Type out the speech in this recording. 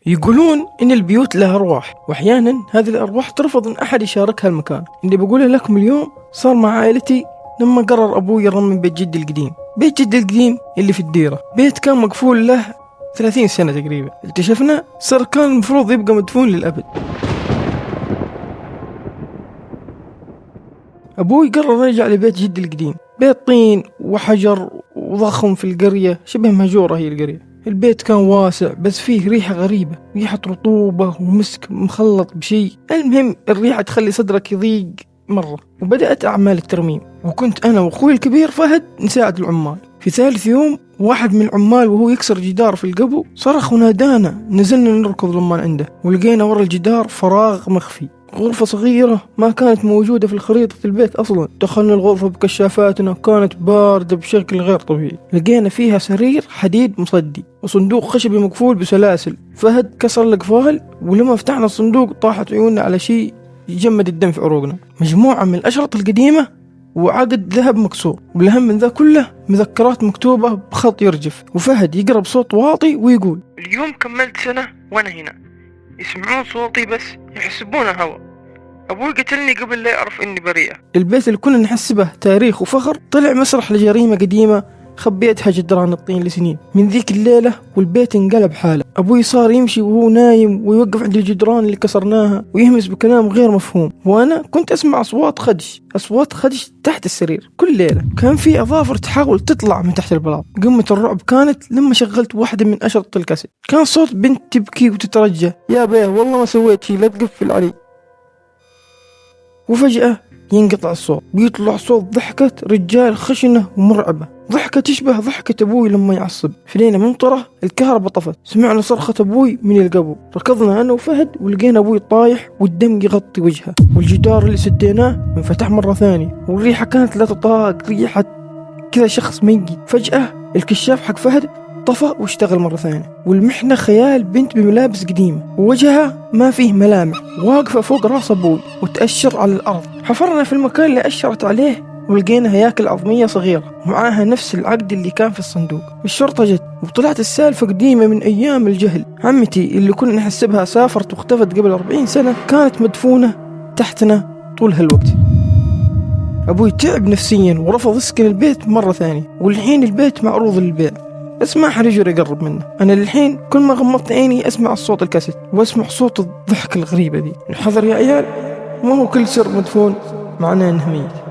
يقولون إن البيوت لها أرواح، وأحيانا هذه الأرواح ترفض إن أحد يشاركها المكان. اللي بقوله لكم اليوم صار مع عائلتي لما قرر أبوي يرمم بيت جدي القديم. بيت جدي القديم اللي في الديرة، بيت كان مقفول له 30 سنة تقريبا. اكتشفنا صار كان المفروض يبقى مدفون للأبد. أبوي قرر يرجع لبيت جدي القديم، بيت طين وحجر وضخم في القرية، شبه مهجورة هي القرية. البيت كان واسع بس فيه ريحة غريبة، ريحة رطوبة ومسك مخلط بشيء. المهم الريحة تخلي صدرك يضيق مرة. وبدأت أعمال الترميم، وكنت أنا وأخوي الكبير فهد نساعد العمال. في ثالث يوم واحد من العمال وهو يكسر جدار في القبو صرخ ونادانا، نزلنا نركض لما عنده، ولقينا ورا الجدار فراغ مخفي، غرفة صغيرة ما كانت موجودة في الخريطة البيت أصلا. دخلنا الغرفة بكشافاتنا، كانت باردة بشكل غير طبيعي. لقينا فيها سرير حديد مصدي وصندوق خشبي مقفول بسلاسل. فهد كسر القفال، ولما فتحنا الصندوق طاحت عيوننا على شيء يجمد الدم في عروقنا، مجموعة من الأشرطة القديمة وعقد ذهب مكسور، والأهم من ذا كله مذكرات مكتوبة بخط يرجف. وفهد يقرأ بصوت واطي ويقول: اليوم كملت سنة وأنا هنا، يسمعون صوتي بس يحسبونه هوا. أبوي قتلني قبل لا يعرف إني بريئة. البيت اللي كنا نحسبه تاريخ وفخر طلع مسرح لجريمة قديمة خبيتها جدران الطين لسنين. من ذيك الليلة والبيت انقلب حاله. أبوي صار يمشي وهو نايم ويوقف عند الجدران اللي كسرناها ويهمس بكلام غير مفهوم، وأنا كنت أسمع أصوات خدش تحت السرير كل ليلة. كان في أظافر تحاول تطلع من تحت البلاط. قمة الرعب كانت لما شغلت واحدة من أشرطة الكاسيت، كان صوت بنت تبكي وتترجى: يا بيه والله ما سويت شي، لا تقفل علي. وفجأة ينقطع الصوت، بيطلع صوت ضحكة رجال خشنة ومرعبة، ضحكة تشبه ضحكة أبوي لما يعصب. في ليلة ممطرة الكهرباء طفت، سمعنا صرخة أبوي من القبو. ركضنا أنا وفهد ولقينا أبوي طايح والدم يغطي وجهه، والجدار اللي سديناه انفتح مرة ثانية، والريحة كانت لا تطاق، ريحة كذا شخص ميت. فجأة الكشاف حق فهد طفى واشتغل مرة ثانية، والمحنة خيال بنت بملابس قديمة ووجهها ما فيه ملامح واقفة فوق راس أبوي وتأشر على الأرض. حفرنا في المكان اللي أشرت عليه ولقينا هياكل عظمية صغيرة ومعاها نفس العقد اللي كان في الصندوق. الشرطة جت وطلعت السالفة قديمة من أيام الجهل. عمتي اللي كنا نحسبها سافرت واختفت قبل 40 سنة كانت مدفونة تحتنا طول هالوقت. أبوي تعب نفسيا ورفض يسكن البيت مرة ثانية، والحين البيت معروض للبيع بس ما حد يقدر يقرب منه. أنا للحين كل ما غمضت عيني أسمع الصوت الكاسيت وأسمع صوت الضحك الغريبة دي. الحذر يا عيال، ما هو كل سر مدفون معناه إنه ميت.